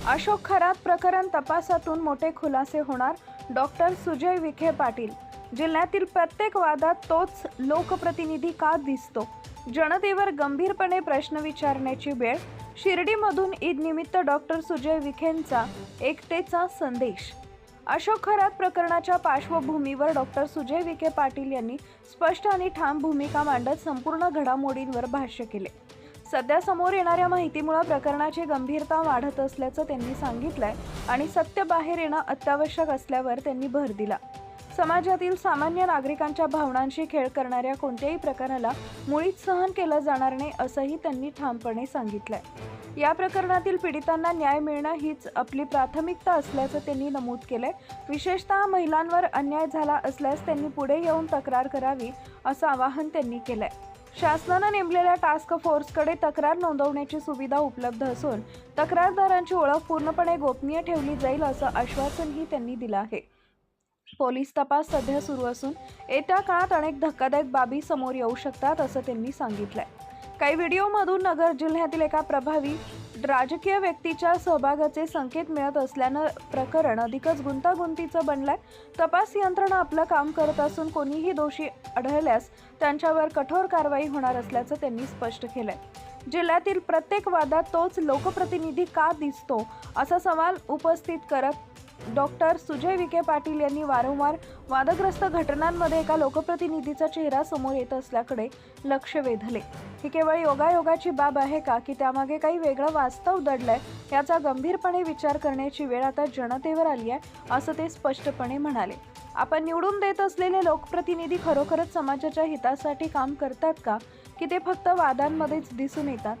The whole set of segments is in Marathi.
अशोक खरात प्रकरण तपासातून मोठे खुलासे होणार. डॉक्टर सुजय विखे पाटील. जिल्ह्यातील प्रत्येक वादात तोच लोकप्रतिनिधी का दिसतो? जनतेवर गंभीरपणे प्रश्न विचारण्याची वेळ. शिर्डीमधून ईद निमित्त डॉक्टर सुजय विखेंचा एकतेचा संदेश. अशोक खरात प्रकरणाच्या पार्श्वभूमीवर डॉक्टर सुजय विखे पाटील यांनी स्पष्ट आणि ठाम भूमिका मांडत संपूर्ण घडामोडींवर भाष्य केले. सध्या समोर येणाऱ्या माहितीमुळे प्रकरणाची गंभीरता वाढत असल्याचं त्यांनी सांगितलंय आणि सत्य बाहेर येणं अत्यावश्यक असल्यावर त्यांनी भर दिला. समाजातील सामान्य नागरिकांच्या भावनांशी खेळ करणाऱ्या कोणत्याही प्रकाराला मुळीच सहन केलं जाणार नाही असंही त्यांनी ठामपणे सांगितलंय. या प्रकरणातील पीडितांना न्याय मिळणं हीच आपली प्राथमिकता असल्याचं त्यांनी नमूद केलंय. विशेषतः महिलांवर अन्याय झाला असल्यास त्यांनी पुढे येऊन तक्रार करावी असं आवाहन त्यांनी केलंय. शासनानं नेमलेल्या टास्क फोर्सकडे तक्रार नोंदवण्याची सुविधा उपलब्ध असून तक्रारदारांची ओळख पूर्णपणे गोपनीय ठेवली जाईल असं आश्वासनही त्यांनी दिलं आहे. पोलीस तपास सध्या सुरू असून येत्या काळात अनेक धक्कादायक बाबी समोर येऊ शकतात असं त्यांनी सांगितलंय. काही व्हिडिओमधून नगर जिल्ह्यातील एका प्रभावी राजकीय व्यक्तीच्या सहभागाचे संकेत मिळत असल्यानं प्रकरण अधिकच गुंतागुंतीचं बनलंय. तपास यंत्रणा आपलं काम करत असून कोणीही दोषी आढळल्यास त्यांच्यावर कठोर कारवाई होणार असल्याचं त्यांनी स्पष्ट केलंय. जिल्ह्यातील प्रत्येक वादात तोच लोकप्रतिनिधी का दिसतो असा सवाल उपस्थित करत डॉक्टर सुजय विखे पाटील यांनी वारंवार वादग्रस्त घटनांमध्ये एका लोकप्रतिनिधीचा चेहरा समोर येत असल्याकडे लक्ष वेधले. ही केवळ योगायोगाची बाब आहे का की त्यामागे काही वेगळं वास्तव दडलंय याचा गंभीरपणे विचार करण्याची वेळ आता जनतेवर आली आहे असं ते स्पष्टपणे म्हणाले. आपण निवडून देत असलेले लोकप्रतिनिधी खरोखरच समाजाच्या हितासाठी काम करतात का की ते फक्त वादांमध्येच दिसून येतात?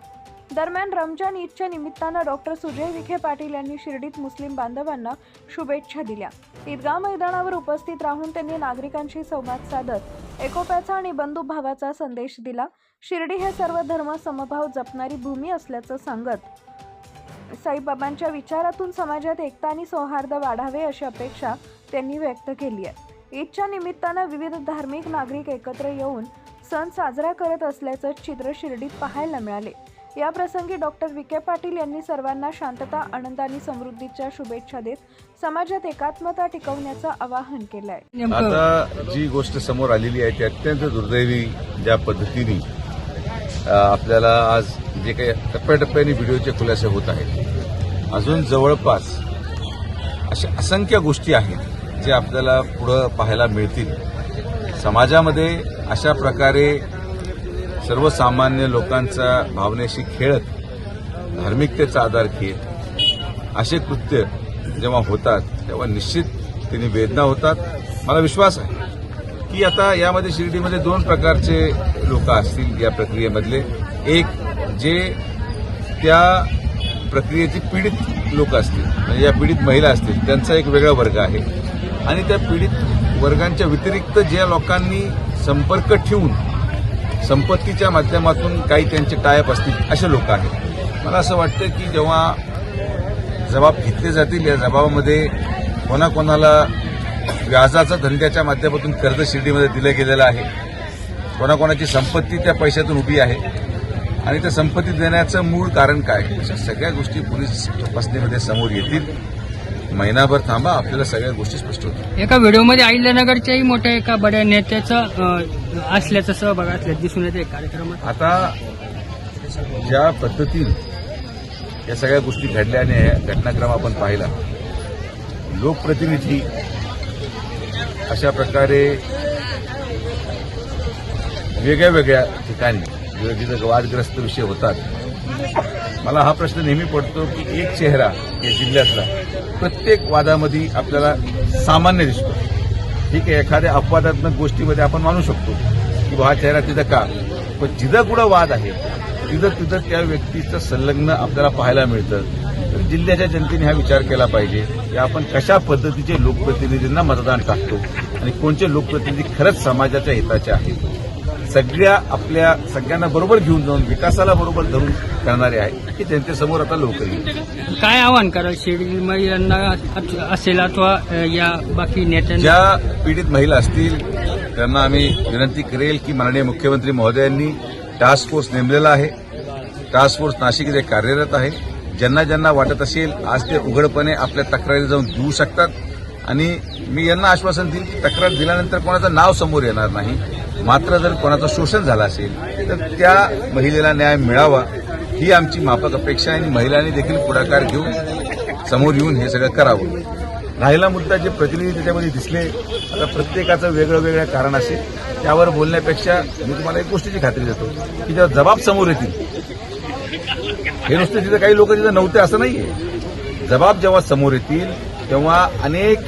दरम्यान रमजान ईदच्या निमित्तानं डॉक्टर सुजय विखे पाटील यांनी शिर्डीत मुस्लिम बांधवांना शुभेच्छा दिल्या. ईदगाह मैदानावर उपस्थित राहून त्यांनी नागरिकांशी संवाद साधत एकोप्याचा आणि बंधुभावाचा संदेश दिला. शिर्डी हे सर्व धर्म समभाव जपणारी भूमी असल्याचं सांगत साईबाबांच्या विचारातून समाजात एकता आणि सौहार्द वाढावे अशी अपेक्षा त्यांनी व्यक्त केली आहे. ईदच्या निमित्तानं विविध धार्मिक नागरिक एकत्र येऊन सण साजरा करत असल्याचं चित्र शिर्डीत पाहायला मिळाले. या प्रसंगी डॉक्टर विखे पाटील यांनी सर्वांना शांतता, आनंद आणि समृद्धीच्या शुभेच्छा देत समाजात एकात्मता टिकवण्याचं आवाहन केलंय. आता जी गोष्ट समोर आलेली आहे ती अत्यंत दुर्दैवी ज्या पद्धतीने आपल्याला आज जे काही टप्प्याटप्प्याने व्हिडिओचे खुलासे होत आहेत, अजून जवळपास अशा असंख्य गोष्टी आहेत जे आपल्याला पुढं पाहायला मिळतील. समाजामध्ये अशा प्रकारे सर्वसामान्य लोकांचा भावनेशी खेळत धार्मिकतेचा आधार घेत असे कृत्य जेव्हा होतात तेव्हा निश्चित त्यांनी वेदना होतात. मला विश्वास आहे की आता यामध्ये शिर्डीमध्ये दोन प्रकारचे लोक असतील या प्रक्रियेमधले. एक जे त्या प्रक्रियेची पीडित लोक असतील, म्हणजे या पीडित महिला असतील, त्यांचा एक वेगळा वर्ग आहे. आणि त्या पीडित वर्गांच्या व्यतिरिक्त ज्या लोकांनी संपर्क ठेवून संपत्तीच्या माध्यमातून काही त्यांचे टायप असतील असे लोक आहेत. मला असं वाटतं की जेव्हा जबाब घेतले जातील या जबाबामध्ये कोणाकोणाला व्याजाचा धंद्याच्या माध्यमातून कर्ज शिर्डीमध्ये दिलं गेलेलं आहे, कोणाकोणाची संपत्ती त्या पैशातून उभी आहे आणि त्या संपत्ती देण्याचं मूळ कारण काय, अशा सगळ्या गोष्टी पोलीस तपासणीमध्ये समोर येतील. महिनाभर थांबा, आपल्याला सगळ्या गोष्टी स्पष्ट होतील. एका व्हिडिओमध्ये अहिल्यानगरच्याही मोठ्या एका बड्या नेत्याचं असल्याचं सहभाग असल्याचं दिसून येते कार्यक्रमात. आता ज्या पद्धतीने या सगळ्या गोष्टी घडल्याने घटनाक्रम आपण पाहिला, लोकप्रतिनिधी अशा प्रकारे वेगळ्या वेगळ्या ठिकाणी जिथे वादग्रस्त विषय होतात, मला हा प्रश्न नेहमी पडतो की एक चेहरा या जिल्ह्यातला प्रत्येक वादामध्ये आपल्याला सामान्य दिसतो. ठीक आहे, एखाद्या अपवादात्मक गोष्टीमध्ये आपण मानू शकतो की हा चेहरा तिथं का, पण जिथं कुठं वाद आहे तिथं त्या व्यक्तीचं संलग्न आपल्याला पाहायला मिळतं. तर जिल्ह्याच्या जनतेने हा विचार केला पाहिजे की आपण कशा पद्धतीचे लोकप्रतिनिधींना मतदान टाकतो आणि कोणते लोकप्रतिनिधी खरंच समाजाच्या हिताचे आहेत. आपल्या सगळ्यांना बरोबर घेऊन जाऊन विकासाला बरोबर धरून करणारे आहे की जनतेसमोर आता लवकर येईल. काय आव्हान कराल शिर्डी महिलांना असेल अथवा या बाकी नेत्यांना? ज्या पीडित महिला असतील त्यांना आम्ही विनंती करेल की माननीय मुख्यमंत्री महोदयांनी टास्क फोर्स नेमलेला आहे. टास्क फोर्स नाशिकमध्ये कार्यरत आहे. ज्यांना ज्यांना वाटत असेल आज ते उघडपणे आपल्या तक्रारी जाऊन देऊ शकतात आणि मी यांना आश्वासन देईन की तक्रार दिल्यानंतर कोणाचं नाव समोर येणार नाही. मात्र जर कोणाचं शोषण झालं असेल तर त्या महिलेला न्याय मिळावा ही आमची माफक अपेक्षा आहे आणि महिलांनी देखील पुढाकार घेऊन समोर येऊन हे सगळं करावं. राहिला मुद्दा जे प्रतिनिधी त्याच्यामध्ये दिसले, आता प्रत्येकाचं वेगळं वेगळं कारण असेल त्यावर बोलण्यापेक्षा मी तुम्हाला एक गोष्टीची खात्री देतो की जेव्हा जबाब समोर येतील, हे नुसतं तिथं काही लोक तिथं नव्हते असं नाहीये, जबाब जेव्हा समोर येतील तेव्हा अनेक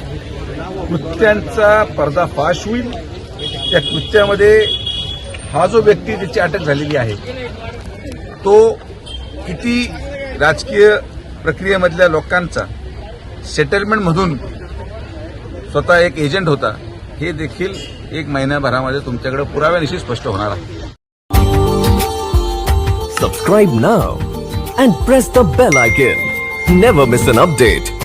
कृत्यांचा पर्दाफाश होईल. त्या कृत्यामध्ये हा जो व्यक्ती ज्याची अटक झालेली आहे तो किती राजकीय प्रक्रियेमधल्या लोकांचा सेटलमेंटमधून स्वतः एक एजंट होता हे देखील एक महिन्याभरामध्ये तुमच्याकडे पुराव्यानिशी स्पष्ट होणार आहे. Subscribe now and press the bell icon. Never miss an update.